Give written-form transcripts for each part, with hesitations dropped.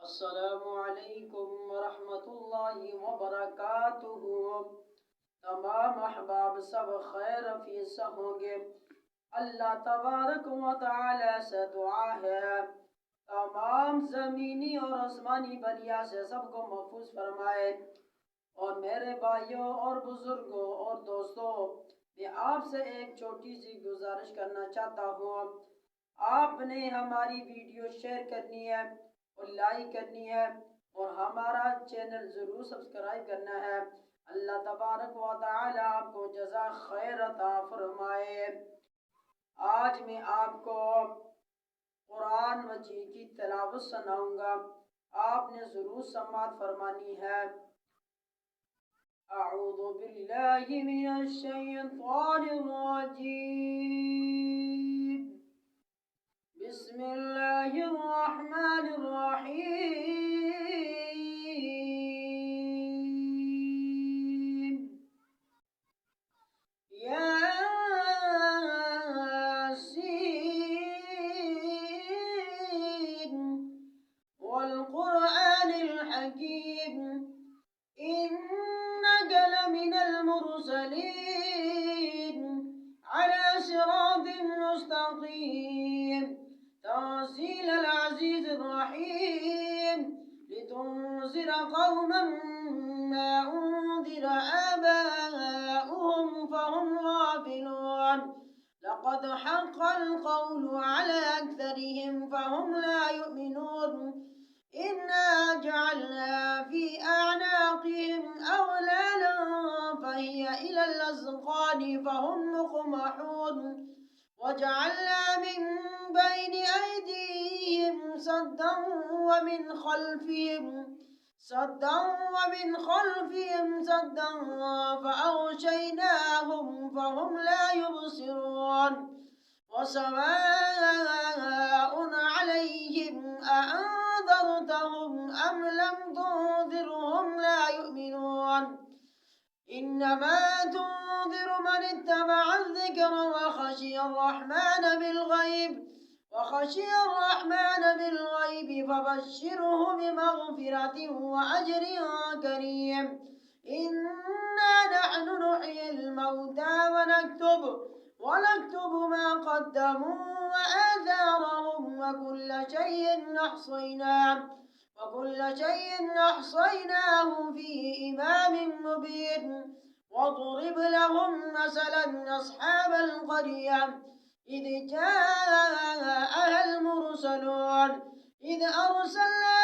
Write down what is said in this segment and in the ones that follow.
अस्सलामुअलैकुम वरहमतुल्लाहि वबरकातुहू। तमाम अहबाब सब खैर फीसा होंगे। अल्लाह तबारक व तआला से दुआ है तमाम ज़मीनी और आसमानी बलिया से सबको महफूज फरमाए। और मेरे भाइयों और बुजुर्गों और दोस्तों, मैं आपसे एक छोटी सी गुजारिश करना चाहता हूँ। आपने हमारी वीडियो शेयर करनी है और लाइक करनी है और हमारा चैनल ज़रूर सब्सक्राइब करना है। अल्लाह तबारक व तआला आपको जज़ा खैर अता फरमाए। आज मैं आपको कुरान मजीद की तिलावत सुनाऊंगा। आपने ज़रूर समाअत फरमानी है। अऊज़ु बिल्लाहि मिनश शैतानिर रजीम। बिस्मिल्लाहिर रहमानिर रहीम। यासीन वल क़ुरआनिल हकीम इन्नक लमिनल मुरसलीन अला सिरातिन मुस्तक़ीम तंज़ीलल अज़ीज़िर रहीम लितुनज़िर क़ौमन मा उन्ज़िर आबाउहुम फहुम गाफ़िलून लक़द हक़्क़ल क़ौलु अला अक्सरिहिम फहुम ला युमिनून इन्ना जअलना फ़ी अअनाक़िहिम अग़लालन फ़हिय इलल अज़क़ानि फ़हुम मुक़महून वजअलना मिन बैनि अयदीहिम सद्दन वमिन खल्फ़िहिम सद्दन फ़अग़शयनाहुम फ़हुम ला युबसिरून वसवाअन अलैहिम अअन्ज़रतहुम अम लम तुन्ज़िरहुम ला युमिनून इन्नमा तुन्ज़िरु मन इत्तबअ الذिक्र वखशिय الرحमन बिलग़ैब फबश्शिरहु बिमग़फ़िरतिन वअज्रिन करीम। इन्ना नहनु नुह्यिल मौता ونكتب ما قدموا وآثارهم وكل شيء أحصيناه في إمام مبين واضرب لهم مثلا أصحاب القرية إذ جاءها المرسلون إذ أرسلنا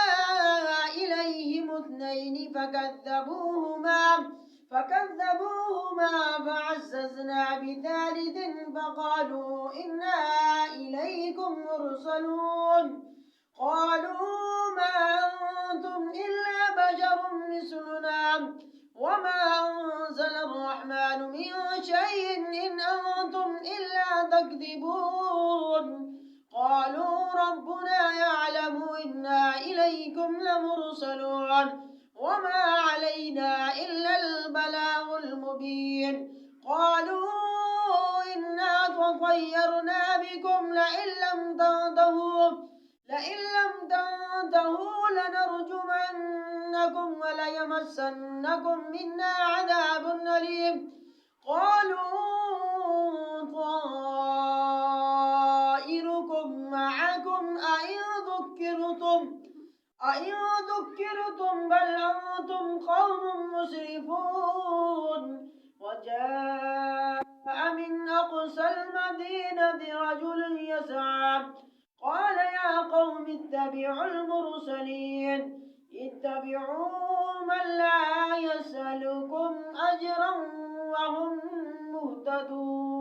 إليهم اثنين فكذبوهما فعززنا بثالث فقالوا إنا إليكم مرسلون قالوا ما أنتم إلا بشر مثلنا وما أنزل الرحمن من شيء إن أنتم إلا تكذبون قالوا ربنا يعلم إنا إليكم لمرسلون وما علينا إلا البلاغ المبين قالوا إنا تطيرنا بكم لئن لم تنتهوا لنرجمنكم وليمسنكم منا عذاب أليم قالوا طائركم معكم أئن ذكرتم بل أنتم قوم مسرفون وجاء من أقصى المدينة رجل يسعى قال يا قوم اتبعوا المرسلين اتبعوا من لا يسألكم أجرا وهم مهتدون